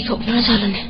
थोकना चालने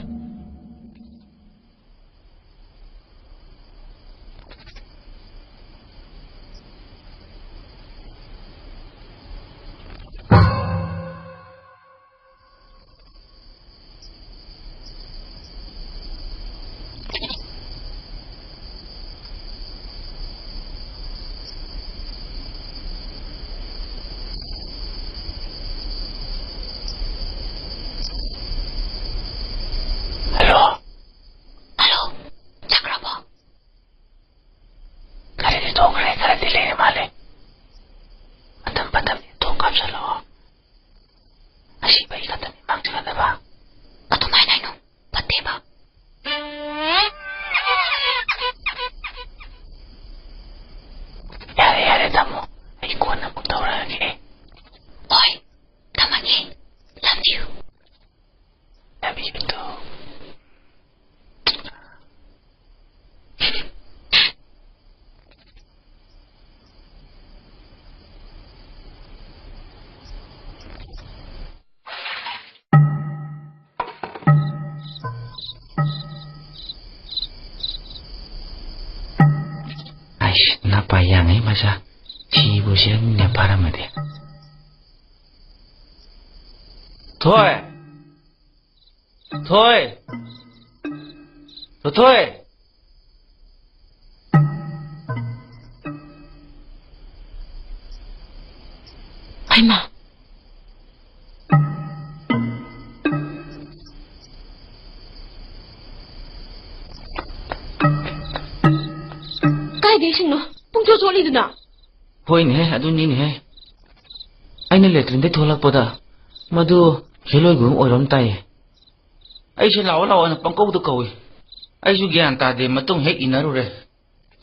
Napayang ay masa sibu siya niya para mati. Thôi, thôi, thôi. Ay ma. Sino? Pung cho li na. Hoi ne, adun ni ne. Ai na letrin de tholak poda. Madu heloi gum oirom tai. Ai se law na pangkau du kawi. Ai su gyan ta de matung hek inaru re.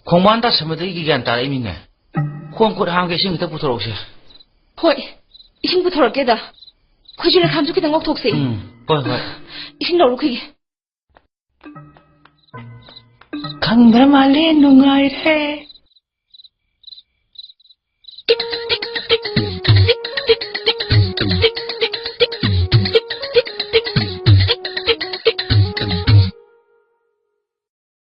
Khongman ta samadai gi gyan ta ai min ne. Khong khut hang ge sing ta puthorok se. Hoi. Ising puthorok ke da. Khoi jira kham su ki ngok thok se. Hoi hoi. Ising law ru khi. Khang bra ma le nungai re.